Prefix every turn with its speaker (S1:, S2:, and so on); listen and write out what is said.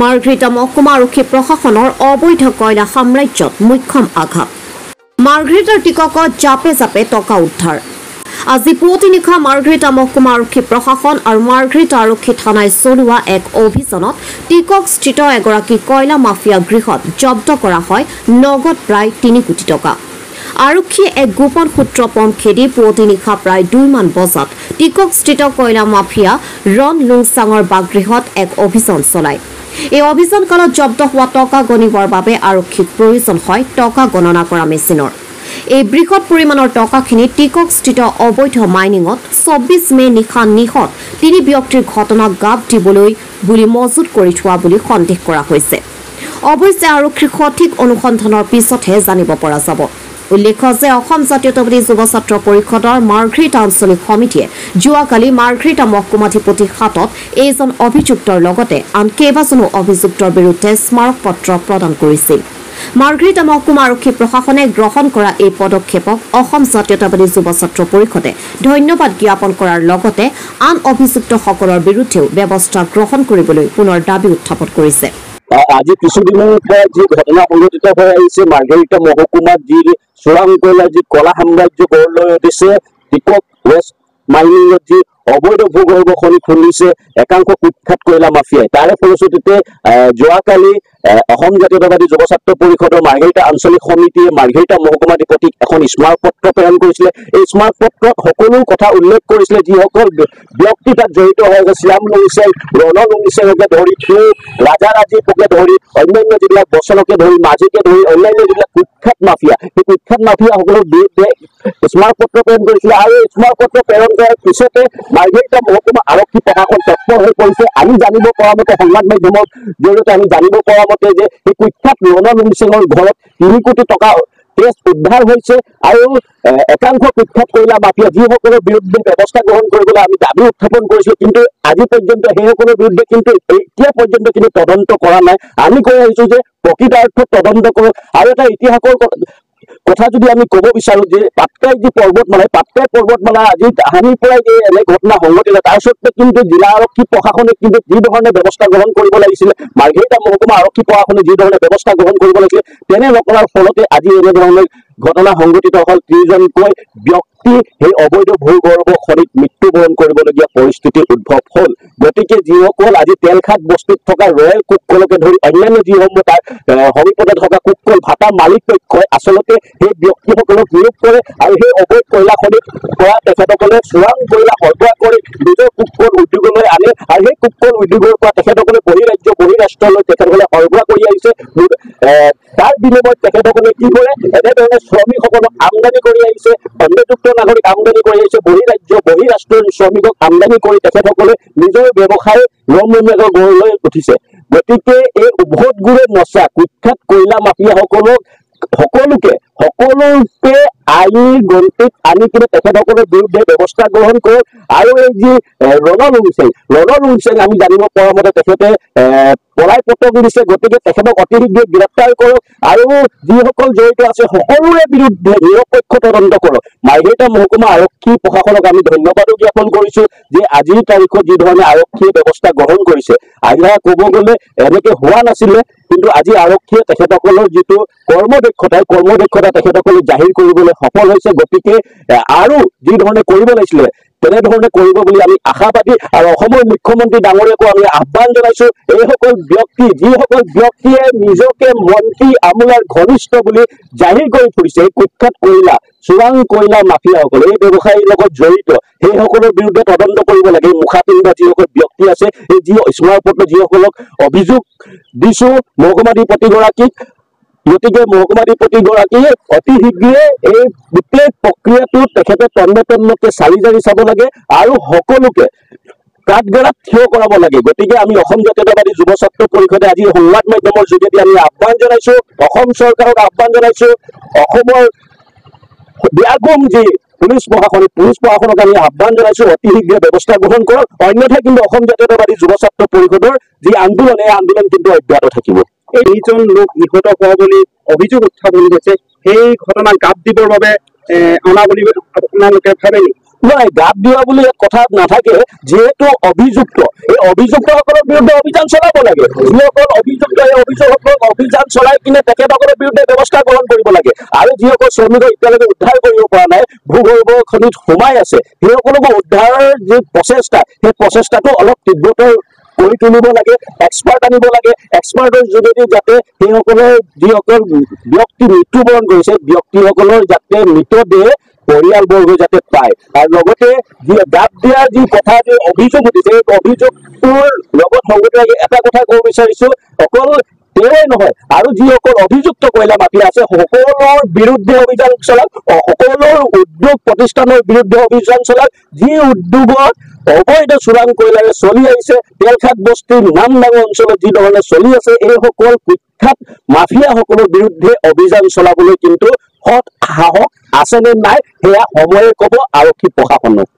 S1: মাৰ্ঘেৰিটা মহকুমা আৰক্ষী প্ৰশাসনৰ অবৈধ কয়লা সাম্ৰাজ্যত মুখ্যম আঘাত মাৰ্ঘেৰিটাৰ টিককত জাপে জাপে টকা উদ্ধাৰ আজি পুৱতি নিশা মাৰ্ঘেৰিটা মহকুমা আৰক্ষী প্ৰশাসন আৰু মাৰ্ঘেৰিটা আৰক্ষী থানাই চলোৱা এক অভিযানত টিককস্থিত এগৰাকী কয়লা মাফিয়া গৃহত জব্দ কৰা হয় নগদ প্ৰায় 3 কোটি টকা আৰক্ষীয়ে এক গোপন সূত্ৰ পম খেদি পুৱতি নিশা প্ৰায় 2 মান বজাত টিককস্থিত কয়লা মাফিয়া ৰন লুংচাঙৰ বাগৃহত এক অভিযান চলায় এই অভিযান কালত জব্দ হোৱা টকা গণিবৰ বাবে আৰক্ষীক প্ৰয়োজন হয় টকা গণনা কৰা মেচিনৰ এই বৃহৎ পৰিমাণৰ টকাখিনি টিককস্থিত অবৈধ মাইনিঙত 24 মে নিশা নিহত 3 ব্যক্তিৰ ঘটনাক গাপ দিবলৈ বুলি মজুত কৰি থোৱা বুলি সন্দেহ কৰা হৈছে অৱশ্যে আৰক্ষীৰ সঠিক অনুসন্ধানৰ পিছতহে জানিব পৰা যাব উল্লেখ্য যে অসম জাতীয়তাবাদী যুৱ ছাত্ৰ পৰিষদৰ মাৰ্ঘেৰিটা আঞ্চলিক সমিতিয়ে যোৱাকালি মাৰ্ঘেৰিটা মহকুমাধিপতিৰ হাতত এইজন অভিযুক্তৰ লগতে আন কেইবাজনো অভিযুক্তৰ বিৰুদ্ধে স্মাৰক পত্ৰ প্ৰদান কৰিছিল মাৰ্ঘেৰিটা মহকুমা আৰক্ষী প্ৰশাসনে গ্ৰহণ কৰা এই পদক্ষেপক অসম জাতীয়তাবাদী যুৱ ছাত্ৰ পৰিষদে ধন্যবাদ জ্ঞাপন কৰাৰ লগতে আন অভিযুক্তসকলৰ বিৰুদ্ধেও ব্যৱস্থা গ্ৰহণ কৰিবলৈ পুনৰ দাবী উত্থাপন কৰিছে
S2: আজি কিছুদিনৰ পৰা যি ঘটনা সংঘটিত হৈ আহিছে মাৰ্ঘেৰিটা মহকুমাত যি চোৰাং কয়লাৰ যি কলা সাম্ৰাজ্য গঢ়লৈ উঠিছে টিকক ৱেষ্ট মাইনিঙত যি অবৈধ ভূগৰ্ভ খনি খুলিছে একাংশ কুখ্যাত কয়লা মাফিয়াই তাৰে ফলশ্ৰুতিতে যোৱাকালি অসম জাতীয়তাবাদী যুৱ ছাত্ৰ পৰিষদৰ মাৰ্ঘেৰিটা আঞ্চলিক সমিতিয়ে মাৰ্ঘেৰিটা মহকুমাধিপতিক এখন স্মাৰক পত্ৰ প্ৰেৰণ কৰিছিলে এই স্মাৰক পত্ৰত সকলো কথা উল্লেখ কৰিছিলে যিসকল ব্যক্তি তাত জড়িত হৈ আছে শ্যাম লুংচেং ৰণ লুংচেঙকে ধৰি ৰাজাৰাজীপকে ধৰি অন্যান্য যিবিলাক বচনকে ধৰি মাঝিকে ধৰি অন্যান্য যিবিলাক কুখ্যাত মাফিয়া সেই কুখ্যাত মাফিয়াসকলৰ বিৰুদ্ধে স্মাৰক পত্ৰ প্ৰেৰণ কৰিছিলে আৰু এই স্মাৰক পত্ৰ প্ৰেৰণ কৰাৰ পিছতে মাৰ্ঘেৰিটা মহকুমা আৰক্ষী প্ৰশাসন তৎপৰ হৈ পৰিছে আমি জানিব পৰা মতে সংবাদ মাধ্যমৰ জৰিয়তে আমি জানিব পৰা মতে যে এই কুখ্যাত ৰণ লুংচেঙৰ ঘৰত 3 কোটি টকা কেছ উদ্ধাৰ হৈছে আৰু একাংশ কুখ্যাত কয়লা মাফিয়া যিসকলৰ বিৰুদ্ধে ব্যৱস্থা গ্ৰহণ কৰিবলৈ আমি দাবী উত্থাপন কৰিছোঁ কিন্তু আজি পৰ্যন্ত সেইসকলৰ বিৰুদ্ধে কিন্তু এতিয়া পৰ্যন্ত কিন্তু তদন্ত কৰা নাই আমি কৈ আহিছোঁ যে প্ৰকৃতাৰ্থত তদন্ত কৰক আৰু এটা ইতিহাসৰ কথা যদি আমি ক'ব বিচাৰো যে পাটকাই যি পৰ্বতমালা আজি তাহানিৰ পৰাই যে এনে ঘটনা সংঘটিলে তাৰ সত্ত্বেও কিন্তু জিলা আৰক্ষী প্ৰশাসনে কিন্তু যি ধৰণে ব্যৱস্থা গ্ৰহণ কৰিব লাগিছিলে মাৰ্ঘেৰিটা মহকুমা আৰক্ষী প্ৰশাসনে যি ধৰণে ব্যৱস্থা গ্ৰহণ কৰিব লাগিছিলে তেনে নকৰাৰ ফলতে আজি এনেধৰণৰ ঘটনা সংঘটিত হল 3জনকৈ ব্যক্তি সেই অবৈধ ভূগৰ্ভ খনিত মৃত্যুবৰণ কৰিবলগীয়া পৰিস্থিতি উদ্ভৱ হল গতিকে যিসকল আজি তেলখাত বস্তিত থকা ৰয়েল কুককলকে ধৰি অন্যান্য যিসমূহ তাৰ সমীপতে থকা কুককল ভাটা মালিক পক্ষই আচলতে সেই ব্যক্তিসকলক নিয়োগ কৰে আৰু সেই অবৈধ কয়লা খনিত পৰা তেখেতসকলে চোৰাং কয়লা সৰবৰাহ কৰি নিজৰ কুককল উদ্যোগলৈ আনে আৰু সেই কুককল উদ্যোগৰ পৰা তেখেতসকলে বহিৰাষ্ট্ৰলৈ তেখেতসকলে সৰবৰাহ কৰি আহিছে তাৰ বিনিময়ত তেখেতসকলে কি কৰে এনেধৰণে শ্ৰমিকসকলক আমদানি কৰি আহিছে খণ্ডযুক্ত নাগৰিক আমদানি কৰি আহিছে বহিৰাষ্ট্ৰৰ শ্ৰমিকক আমদানি কৰি তেখেতসকলে নিজৰ ব্যৱসায় ৰমৰমীয়াকৈ গঢ়লৈ উঠিছে গতিকে এই উভতগুৰে নচা কুখ্যাত কয়লা মাফিয়াসকলক সকলোকে আইনী গন্তিত আনি কিনে তেখেতসকলৰ বিৰুদ্ধে ব্যৱস্থা গ্ৰহণ কৰক আৰু এই যি ৰণ লুংচেং আমি জানিব পৰা মতে তেখেতে পলাই পতন দিছে গতিকে তেখেতক অতি শীঘ্ৰে গ্ৰেপ্তাৰ কৰক আৰু যিসকল জড়িত আছে সকলোৰে বিৰুদ্ধে নিৰপেক্ষ তদন্ত কৰক মাৰ্ঘেৰিটা মহকুমা আৰক্ষী প্ৰশাসনক আমি ধন্যবাদ জ্ঞাপন কৰিছোঁ যে আজিৰ তাৰিখত যি ধৰণে আৰক্ষীয়ে ব্যৱস্থা গ্ৰহণ কৰিছে আহিলা ক'ব গ'লে এনেকে হোৱা নাছিলে কিন্তু আজি আৰক্ষীয়ে তেখেতসকলৰ যিটো কৰ্মদক্ষতা তেখেতসকলে জাহিৰ কৰিবলৈ সফল হৈছে গতিকে আৰু যি ধৰণে কৰিব লাগিছিলে তেনেধৰণে কৰিব বুলি আমি আশাবাদী আৰু অসমৰ মুখ্যমন্ত্ৰী ডাঙৰীয়াকো আমি আহ্বান জনাইছোঁ এইসকল যিসকল ব্যক্তিয়ে নিজকে মন্ত্ৰী আমোলাৰ ঘনিষ্ঠ বুলি জাহিৰ কৰি ফুৰিছে এই কুখ্যাত চোৰাং কয়লা মাফিয়াসকল এই ব্যৱসায়ীৰ লগত জড়িত সেইসকলৰ বিৰুদ্ধে তদন্ত কৰিব লাগে এই মুখা পিন্ধা যিসকল ব্যক্তি আছে এই যি স্মাৰক পত্ৰ যিসকলক অভিযোগ দিছোঁ মহকুমাধিপতিগৰাকীক গতিকে মহকুমাধিপতিগৰাকীয়ে অতি শীঘ্ৰে এই গোটেই প্ৰক্ৰিয়াটো তেখেতে তন্নতন্নকে চালি জাৰি চাব লাগে আৰু সকলোকে কাঠগড়াত থিয় কৰাব লাগে গতিকে আমি অসম জাতীয়তাবাদী যুৱ ছাত্ৰ পৰিষদে আজি সংবাদ মাধ্যমৰ যোগেদি আমি আহ্বান জনাইছোঁ অসম চৰকাৰক আহ্বান জনাইছোঁ অসমৰ ব্যাগম যি পুলিচ প্ৰশাসনক আমি আহ্বান জনাইছোঁ অতি শীঘ্ৰে ব্যৱস্থা গ্ৰহণ কৰক অন্যথা কিন্তু অসম জাতীয়তাবাদী যুৱ ছাত্ৰ পৰিষদৰ যি আন্দোলন এই আন্দোলন কিন্তু অব্যাহত থাকিব এই 2জন লোক নিহত হোৱা বুলি অভিযোগ উত্থাপন হৈছে সেই ঘটনাক গাপ দিবৰ বাবে অনা বুলি আপোনালোকে ভাবে নহয়, গাপ দিয়া বুলি কথা নাথাকে। যিহেতু অভিযুক্ত, এই অভিযুক্তসকলৰ বিৰুদ্ধে অভিযান চলাব লাগে। যিসকল অভিযুক্ত, এই অভিযোগসকলক অভিযান চলাই কিনে তেখেতসকলৰ বিৰুদ্ধে ব্যৱস্থা গ্ৰহণ কৰিব লাগে। আৰু যিসকল শ্ৰমিকক এতিয়ালৈকে উদ্ধাৰ কৰিব পৰা নাই, ভূগৰ্ভ খনিত সোমাই আছে, সেইসকলকো উদ্ধাৰৰ যি প্ৰচেষ্টা, সেই প্ৰচেষ্টাটো অলপ তীব্ৰতৰ কৰি তুলিব লাগে, এক্সপাৰ্ট আনিব লাগে। এক্সপাৰ্টৰ যোগেদি যাতে সেইসকলৰ যিসকল ব্যক্তি মৃত্যুবৰণ কৰিছে, ব্যক্তিসকলৰ যাতে মৃতদেহ পৰিয়ালবৰ্গ যাতে পায়। আৰু লগতে যি গাপ দিয়াৰ যি কথা, যি অভিযোগ উঠিছে, এই অভিযোগটোৰ লগত সংগতি ৰাখি এটা কথা ক'ব বিচাৰিছো, অকল তেওঁৱেই নহয়, আৰু যিসকল অভিযুক্ত কয়লা মাফিয়া আছে সকলোৰ বিৰুদ্ধে অভিযান চলাওক, সকলোৰ উদ্যোগ প্ৰতিষ্ঠানৰ বিৰুদ্ধে অভিযান চলাওক। যি উদ্যোগত অবৈধ চোৰাং কয়লাৰে চলি আহিছে, তেলখাত বস্তিৰ নামডাঙৰ অঞ্চলত যি ধৰণে চলি আছে, এইসকল কুখ্যাত মাফিয়াসকলৰ বিৰুদ্ধে অভিযান চলাবলৈ কিন্তু সৎ সাহস আছে নে নাই, সেয়া সময়ে ক'ব আৰক্ষী প্ৰশাসনক।